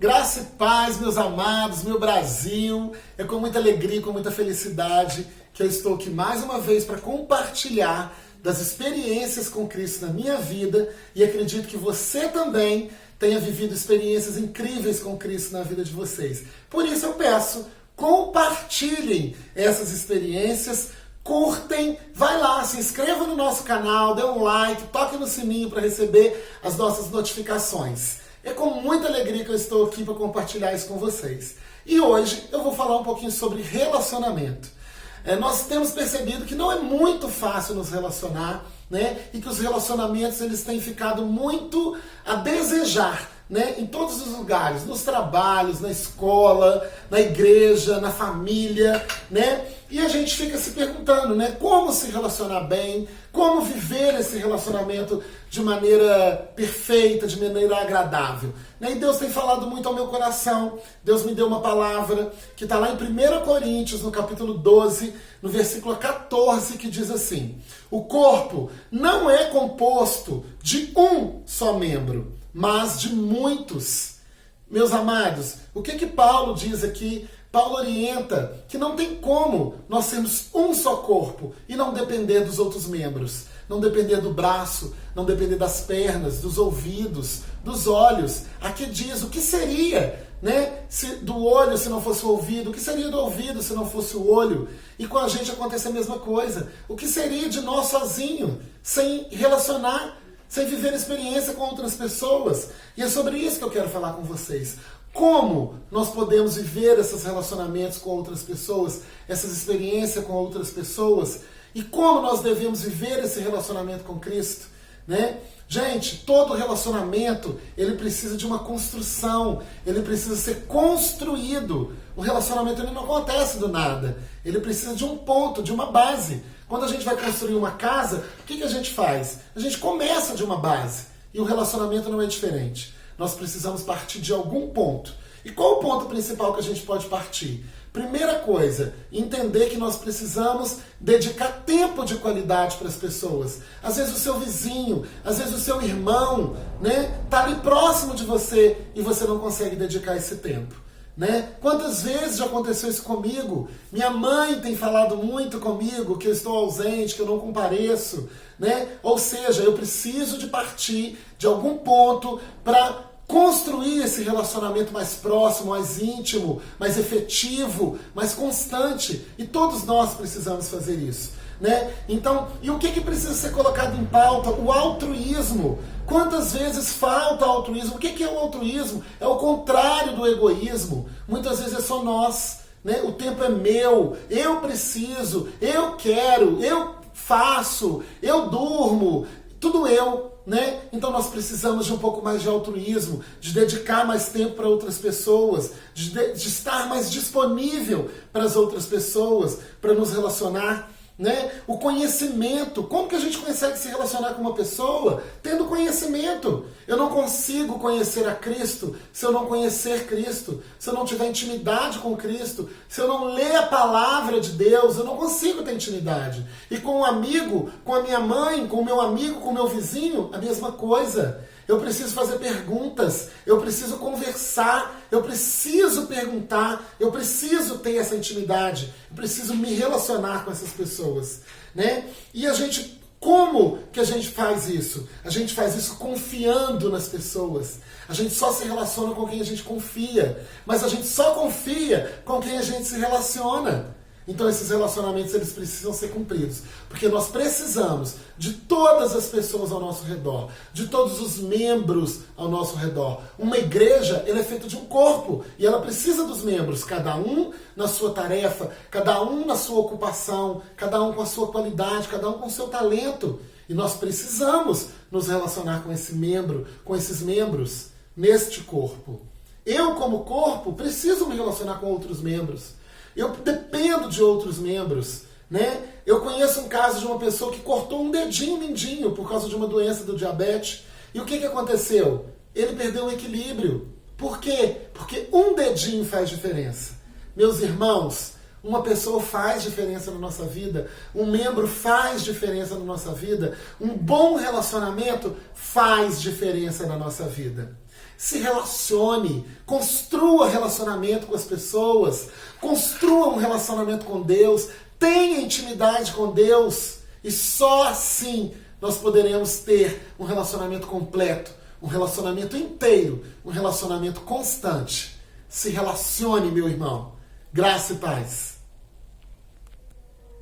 Graça e paz, meus amados, meu Brasil. É com muita alegria, com muita felicidade que eu estou aqui mais uma vez para compartilhar das experiências com Cristo na minha vida e acredito que você também tenha vivido experiências incríveis com Cristo na vida de vocês. Por isso eu peço, compartilhem essas experiências, curtem, vai lá, se inscreva no nosso canal, dê um like, toque no sininho para receber as nossas notificações. É com muita alegria que eu estou aqui para compartilhar isso com vocês. E hoje eu vou falar um pouquinho sobre relacionamento. Nós temos percebido que não é muito fácil nos relacionar, né? E que os relacionamentos eles têm ficado muito a desejar, né? Em todos os lugares, nos trabalhos, na escola, na igreja, na família, né? E a gente fica se perguntando, né? Como se relacionar bem, como viver esse relacionamento de maneira perfeita, de maneira agradável. E Deus tem falado muito ao meu coração. Deus me deu uma palavra que está lá em 1 Coríntios, no capítulo 12, no versículo 14, que diz assim: o corpo não é composto de um só membro, mas de muitos. Meus amados, o que Paulo diz aqui? Paulo orienta que não tem como nós sermos um só corpo e não depender dos outros membros, não depender do braço, não depender das pernas, dos ouvidos, dos olhos. Aqui diz o que seria, né, do olho se não fosse o ouvido, o que seria do ouvido se não fosse o olho. E com a gente acontece a mesma coisa. O que seria de nós sozinho, sem relacionar, sem viver experiência com outras pessoas? E é sobre isso que eu quero falar com vocês. Como nós podemos viver esses relacionamentos com outras pessoas, essas experiências com outras pessoas, e como nós devemos viver esse relacionamento com Cristo, né? Gente, todo relacionamento, ele precisa de uma construção, ele precisa ser construído. O relacionamento ele não acontece do nada, ele precisa de um ponto, de uma base. Quando a gente vai construir uma casa, o que a gente faz? A gente começa de uma base, e o relacionamento não é diferente. Nós precisamos partir de algum ponto. E qual o ponto principal que a gente pode partir? Primeira coisa, entender que nós precisamos dedicar tempo de qualidade para as pessoas. Às vezes o seu vizinho, às vezes o seu irmão, né, tá ali próximo de você e você não consegue dedicar esse tempo. Né? Quantas vezes já aconteceu isso comigo? Minha mãe tem falado muito comigo que eu estou ausente, que eu não compareço, né? Ou seja, eu preciso de partir de algum ponto para construir esse relacionamento mais próximo, mais íntimo, mais efetivo, mais constante. E todos nós precisamos fazer isso, né? Então, e o que precisa ser colocado em pauta? O altruísmo. Quantas vezes falta altruísmo? O que é o altruísmo? É o contrário do egoísmo. Muitas vezes é só nós, né? O tempo é meu, eu preciso, eu quero, eu faço, eu durmo, tudo eu. Né? Então nós precisamos de um pouco mais de altruísmo, de dedicar mais tempo para outras pessoas, de estar mais disponível para as outras pessoas, para nos relacionar. Né? O conhecimento, como que a gente consegue se relacionar com uma pessoa? Tendo conhecimento. Eu não consigo conhecer a Cristo se eu não conhecer Cristo, se eu não tiver intimidade com Cristo, se eu não ler a palavra de Deus, eu não consigo ter intimidade. E com um amigo, com a minha mãe, com o meu amigo, com o meu vizinho, a mesma coisa. Eu preciso fazer perguntas, eu preciso conversar, eu preciso perguntar, eu preciso ter essa intimidade, eu preciso me relacionar com essas pessoas, né? E como que a gente faz isso? A gente faz isso confiando nas pessoas. A gente só se relaciona com quem a gente confia, mas a gente só confia com quem a gente se relaciona. Então esses relacionamentos eles precisam ser cumpridos, porque nós precisamos de todas as pessoas ao nosso redor, de todos os membros ao nosso redor. Uma igreja ela é feita de um corpo e ela precisa dos membros, cada um na sua tarefa, cada um na sua ocupação, cada um com a sua qualidade, cada um com o seu talento. E nós precisamos nos relacionar com esse membro, com esses membros neste corpo. Eu como corpo preciso me relacionar com outros membros. Eu dependo de outros membros, né? Eu conheço um caso de uma pessoa que cortou um dedinho mindinho por causa de uma doença do diabetes. E o que aconteceu? Ele perdeu o equilíbrio. Por quê? Porque um dedinho faz diferença. Meus irmãos, uma pessoa faz diferença na nossa vida, um membro faz diferença na nossa vida, um bom relacionamento faz diferença na nossa vida. Se relacione, construa relacionamento com as pessoas, construa um relacionamento com Deus, tenha intimidade com Deus, e só assim nós poderemos ter um relacionamento completo, um relacionamento inteiro, um relacionamento constante. Se relacione, meu irmão. Graça e paz.